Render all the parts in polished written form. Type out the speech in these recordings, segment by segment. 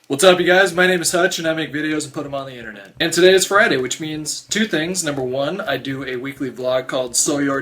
What's up, you guys? My name is Hutch, and I make videos and put them on the internet. And today is Friday, which means two things. Number one, I do a weekly vlog called So Your ...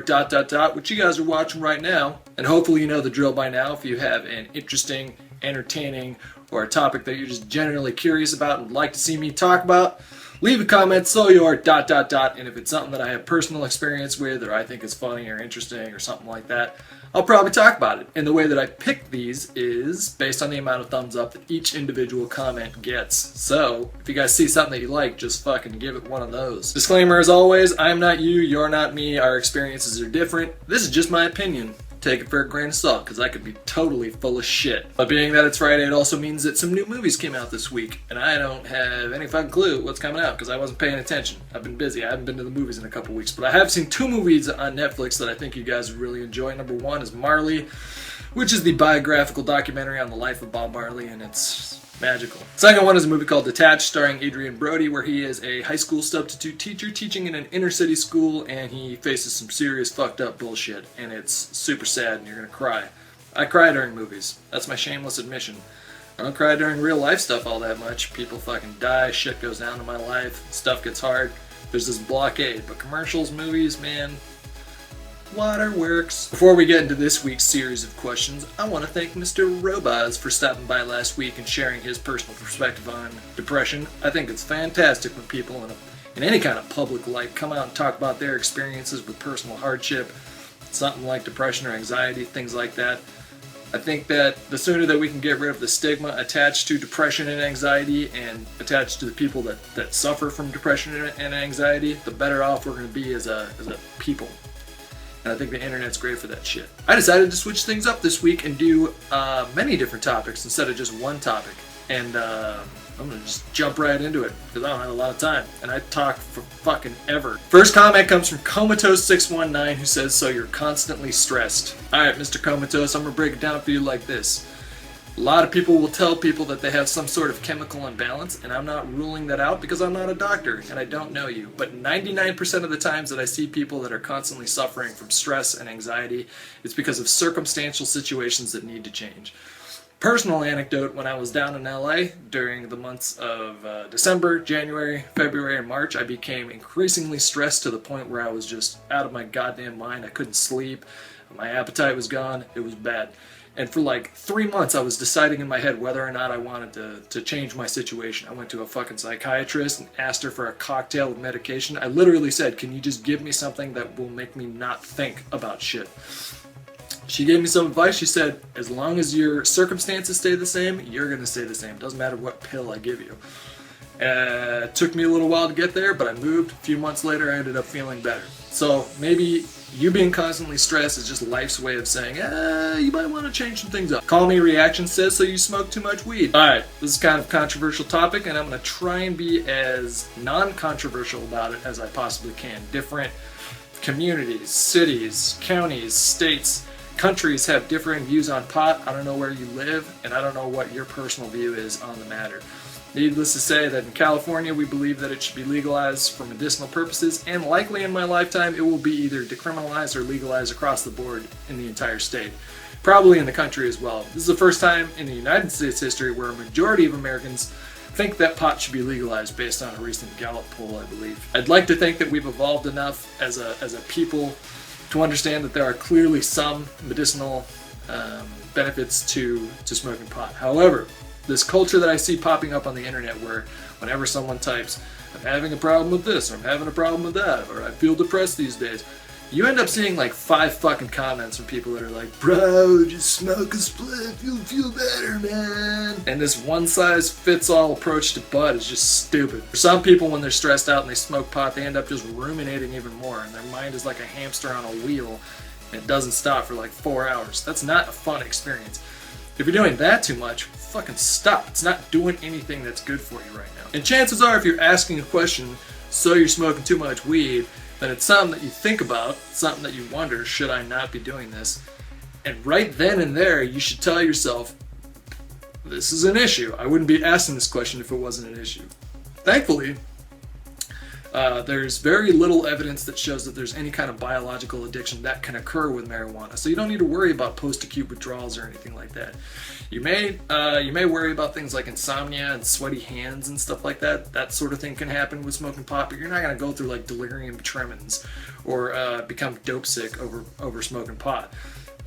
which you guys are watching right now. And hopefully you know the drill by now. If you have an interesting, entertaining, or a topic that you're just generally curious about and would like to see me talk about, leave a comment, So Your ... and if it's something that I have personal experience with, or I think is funny or interesting or something like that, I'll probably talk about it. And the way that I pick these is based on the amount of thumbs up that each individual comment gets. So, if you guys see something that you like, just fucking give it one of those. Disclaimer as always, I'm not you, you're not me, our experiences are different. This is just my opinion. Take it for a grain of salt, because I could be totally full of shit. But being that it's Friday, it also means that some new movies came out this week, and I don't have any fucking clue what's coming out, because I wasn't paying attention. I've been busy. I haven't been to the movies in a couple weeks, but I have seen two movies on Netflix that I think you guys would really enjoy. Number one is Marley, which is the biographical documentary on the life of Bob Marley, and it's magical. Second one is a movie called Detached, starring Adrian Brody, where he is a high school substitute teacher teaching in an inner city school, and he faces some serious fucked up bullshit, and it's super sad, and you're gonna cry. I cry during movies. That's my shameless admission. I don't cry during real life stuff all that much. People fucking die, shit goes down in my life, stuff gets hard. There's this blockade, but commercials, movies, man, waterworks. Before we get into this week's series of questions, I want to thank Mr. Robaz for stopping by last week and sharing his personal perspective on depression. I think it's fantastic when people in any kind of public light come out and talk about their experiences with personal hardship, something like depression or anxiety, things like that. I think that the sooner that we can get rid of the stigma attached to depression and anxiety and attached to the people that suffer from depression and anxiety, the better off we're going to be as a people. And I think the internet's great for that shit. I decided to switch things up this week and do many different topics instead of just one topic. And I'm gonna just jump right into it because I don't have a lot of time and I talk for fucking ever. First comment comes from Comatose619 who says, "So you're constantly stressed." Alright, Mr. Comatose, I'm gonna break it down for you like this. A lot of people will tell people that they have some sort of chemical imbalance, and I'm not ruling that out because I'm not a doctor and I don't know you. But 99% of the times that I see people that are constantly suffering from stress and anxiety, it's because of circumstantial situations that need to change. Personal anecdote, when I was down in LA during the months of December, January, February, and March, I became increasingly stressed to the point where I was just out of my goddamn mind. I couldn't sleep. My appetite was gone. It was bad. And for like 3 months, I was deciding in my head whether or not I wanted to change my situation. I went to a fucking psychiatrist and asked her for a cocktail of medication. I literally said, "Can you just give me something that will make me not think about shit?" She gave me some advice. She said, "As long as your circumstances stay the same, you're going to stay the same. Doesn't matter what pill I give you." It took me a little while to get there, but I moved. A few months later, I ended up feeling better. So maybe you being constantly stressed is just life's way of saying, you might want to change some things up. Call Me Reaction says, "So you smoke too much weed." Alright, this is kind of a controversial topic, and I'm going to try and be as non-controversial about it as I possibly can. Different communities, cities, counties, states, countries have differing views on pot. I don't know where you live, and I don't know what your personal view is on the matter. Needless to say that in California, we believe that it should be legalized for medicinal purposes, and likely in my lifetime, it will be either decriminalized or legalized across the board in the entire state. Probably in the country as well. This is the first time in the United States history where a majority of Americans think that pot should be legalized based on a recent Gallup poll, I believe. I'd like to think that we've evolved enough as a people to understand that there are clearly some medicinal benefits to smoking pot. However, this culture that I see popping up on the internet where whenever someone types, "I'm having a problem with this," or "I'm having a problem with that," or "I feel depressed these days," you end up seeing like 5 fucking comments from people that are like, "Bro, just smoke a spliff, you'll feel better, man." And this one-size-fits-all approach to bud is just stupid. For some people, when they're stressed out and they smoke pot, they end up just ruminating even more, and their mind is like a hamster on a wheel, and it doesn't stop for like 4 hours. That's not a fun experience. If you're doing that too much, fucking stop. It's not doing anything that's good for you right now. And chances are, if you're asking a question, "So you're smoking too much weed," then it's something that you think about, something that you wonder, should I not be doing this? And right then and there, you should tell yourself, this is an issue. I wouldn't be asking this question if it wasn't an issue. Thankfully, There's very little evidence that shows that there's any kind of biological addiction that can occur with marijuana. So you don't need to worry about post-acute withdrawals or anything like that. You may worry about things like insomnia and sweaty hands and stuff like that. That sort of thing can happen with smoking pot, but you're not going to go through like delirium tremens or become dope sick over smoking pot.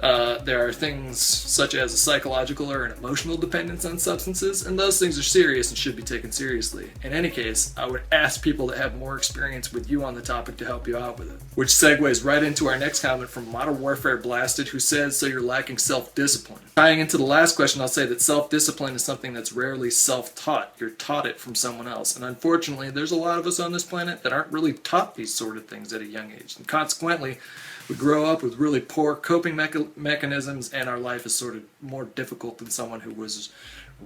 There are things such as a psychological or an emotional dependence on substances, and those things are serious and should be taken seriously. In any case, I would ask people that have more experience with you on the topic to help you out with it. Which segues right into our next comment from Modern Warfare Blasted, who says, so you're lacking self-discipline. Tying into the last question, I'll say that self-discipline is something that's rarely self-taught. You're taught it from someone else. And unfortunately, there's a lot of us on this planet that aren't really taught these sort of things at a young age. And consequently, we grow up with really poor coping mechanisms, and our life is sort of more difficult than someone who was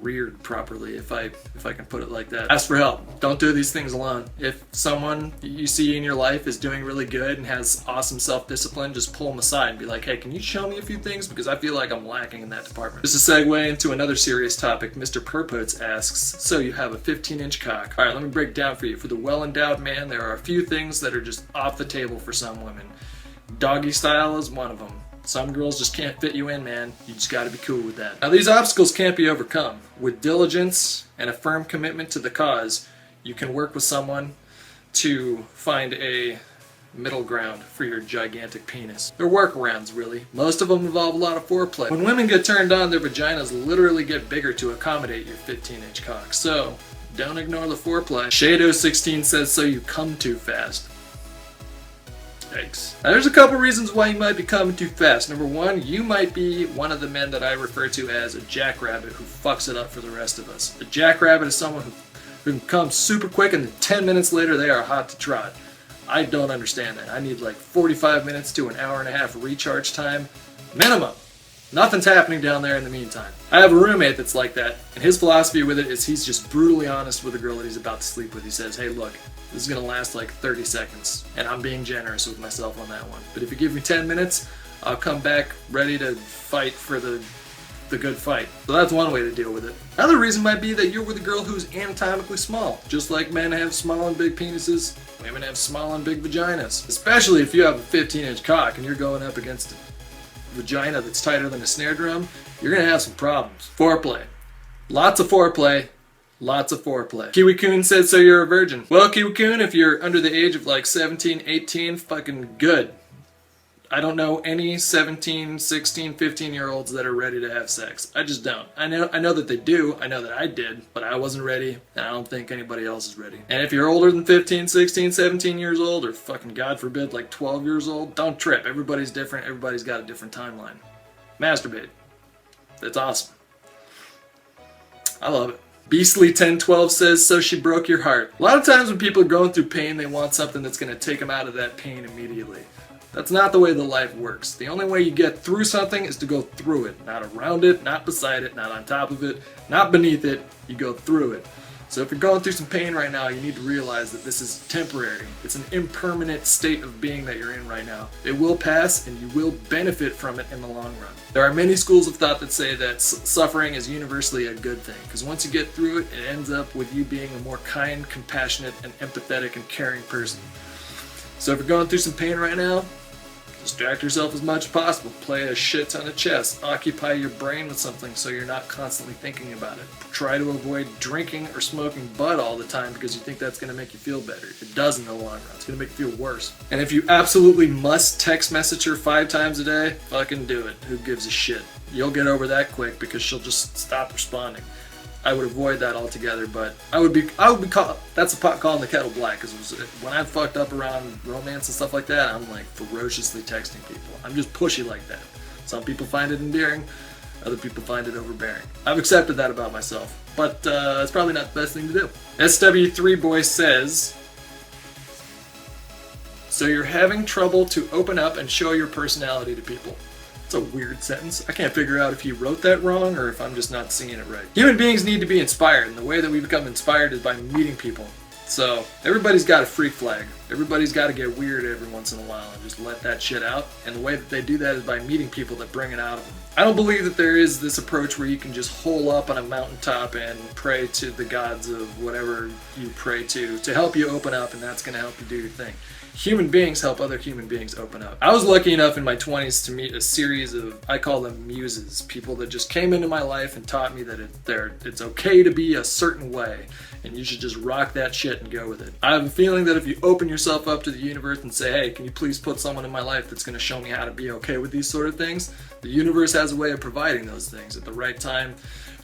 reared properly, if I can put it like that. Ask for help. Don't do these things alone. If someone you see in your life is doing really good and has awesome self-discipline, just pull them aside and be like, hey, can you show me a few things? Because I feel like I'm lacking in that department. Just a segue into another serious topic. Mr. Purpots asks, so you have a 15-inch cock. All right, let me break down for you. For the well-endowed man, there are a few things that are just off the table for some women. Doggy style is one of them. Some girls just can't fit you in, man. You just gotta be cool with that. Now, these obstacles can't be overcome. With diligence and a firm commitment to the cause, you can work with someone to find a middle ground for your gigantic penis. They're workarounds, really. Most of them involve a lot of foreplay. When women get turned on, their vaginas literally get bigger to accommodate your 15-inch cock. So, don't ignore the foreplay. Shado16 says, so you come too fast. Now, there's a couple reasons why you might be coming too fast. Number one, you might be one of the men that I refer to as a jackrabbit who fucks it up for the rest of us. A jackrabbit is someone who can come super quick and then 10 minutes later they are hot to trot. I don't understand that. I need like 45 minutes to an hour and a half recharge time minimum. Nothing's happening down there in the meantime. I have a roommate that's like that, and his philosophy with it is he's just brutally honest with the girl that he's about to sleep with. He says, hey, look, this is going to last like 30 seconds, and I'm being generous with myself on that one. But if you give me 10 minutes, I'll come back ready to fight for the good fight. So that's one way to deal with it. Another reason might be that you're with a girl who's anatomically small. Just like men have small and big penises, women have small and big vaginas. Especially if you have a 15-inch cock and you're going up against a vagina that's tighter than a snare drum, you're going to have some problems. Foreplay. Lots of foreplay. Lots of foreplay. Kiwi-kun said, so you're a virgin. Well, Kiwi-kun, if you're under the age of like 17, 18, fucking good. I don't know any 17, 16, 15-year-olds that are ready to have sex. I just don't. I know that they do. I know that I did, but I wasn't ready, and I don't think anybody else is ready. And if you're older than 15, 16, 17 years old, or fucking God forbid, like 12 years old, don't trip. Everybody's different. Everybody's got a different timeline. Masturbate. That's awesome. I love it. Beastly1012 says, so she broke your heart. A lot of times when people are going through pain, they want something that's going to take them out of that pain immediately. That's not the way the life works. The only way you get through something is to go through it. Not around it, not beside it, not on top of it, not beneath it. You go through it. So if you're going through some pain right now, you need to realize that this is temporary. It's an impermanent state of being that you're in right now. It will pass, and you will benefit from it in the long run. There are many schools of thought that say that suffering is universally a good thing, because once you get through it, it ends up with you being a more kind, compassionate, and empathetic and caring person. So if you're going through some pain right now, distract yourself as much as possible. Play a shit ton of chess. Occupy your brain with something so you're not constantly thinking about it. Try to avoid drinking or smoking bud all the time because you think that's going to make you feel better. It does in the long run. It's going to make you feel worse. And if you absolutely must text message her 5 times a day, fucking do it. Who gives a shit? You'll get over that quick because she'll just stop responding. I would avoid that altogether, but I would be that's a pot calling the kettle black, because when I fucked up around romance and stuff like that, I'm like ferociously texting people. I'm just pushy like that. Some people find it endearing, other people find it overbearing. I've accepted that about myself, but it's probably not the best thing to do. SW3 Boy says, so you're having trouble to open up and show your personality to people. It's a weird sentence. I can't figure out if he wrote that wrong or if I'm just not seeing it right. Human beings need to be inspired, and the way that we become inspired is by meeting people. So everybody's got a freak flag. Everybody's got to get weird every once in a while and just let that shit out. And the way that they do that is by meeting people that bring it out of them. I don't believe that there is this approach where you can just hole up on a mountaintop and pray to the gods of whatever you pray to help you open up, and that's going to help you do your thing. Human beings help other human beings open up. I was lucky enough in my 20s to meet a series of, I call them muses, people that just came into my life and taught me that it's okay to be a certain way, and you should just rock that shit and go with it. I have a feeling that if you open yourself up to the universe and say, hey, can you please put someone in my life that's going to show me how to be okay with these sort of things, the universe has a way of providing those things at the right time,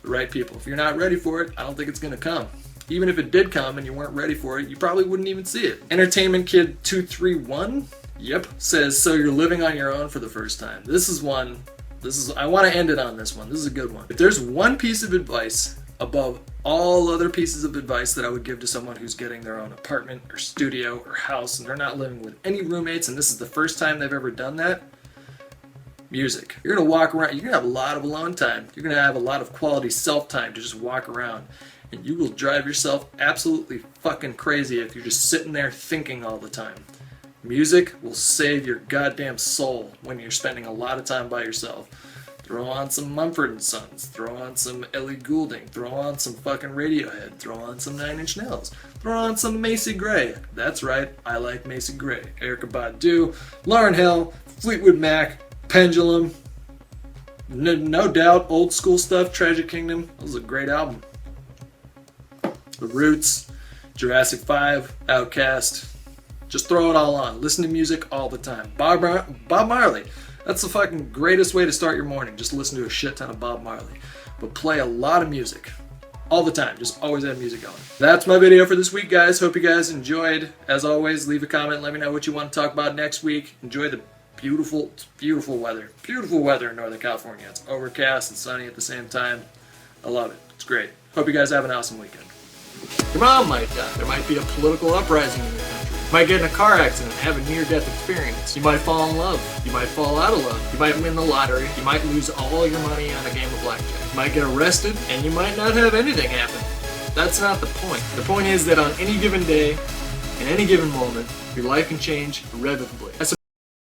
the right people. If you're not ready for it, I don't think it's going to come. Even if it did come and you weren't ready for it, you probably wouldn't even see it. Entertainment Kid 231, yep, says, so you're living on your own for the first time. I want to end it on this one. This is a good one. If there's one piece of advice above all other pieces of advice that I would give to someone who's getting their own apartment or studio or house and they're not living with any roommates and this is the first time they've ever done that, music. You're going to walk around, you're going to have a lot of alone time. You're going to have a lot of quality self-time to just walk around. And you will drive yourself absolutely fucking crazy if you're just sitting there thinking all the time. Music will save your goddamn soul when you're spending a lot of time by yourself. Throw on some Mumford & Sons, throw on some Ellie Goulding, throw on some fucking Radiohead, throw on some Nine Inch Nails, throw on some Macy Gray. That's right, I like Macy Gray. Erykah Badu, Lauryn Hill, Fleetwood Mac, Pendulum, no doubt, old school stuff, Tragic Kingdom. That was a great album. The Roots, Jurassic 5, Outkast. Just throw it all on. Listen to music all the time. Bob Marley. That's the fucking greatest way to start your morning. Just listen to a shit ton of Bob Marley. But play a lot of music. All the time. Just always have music going. That's my video for this week, guys. Hope you guys enjoyed. As always, leave a comment. Let me know what you want to talk about next week. Enjoy the beautiful, beautiful weather. Beautiful weather in Northern California. It's overcast and sunny at the same time. I love it. It's great. Hope you guys have an awesome weekend. Your mom might die. There might be a political uprising in your country. You might get in a car accident and have a near-death experience. You might fall in love. You might fall out of love. You might win the lottery. You might lose all your money on a game of blackjack. You might get arrested, and you might not have anything happen. That's not the point. The point is that on any given day, in any given moment, your life can change irrevocably.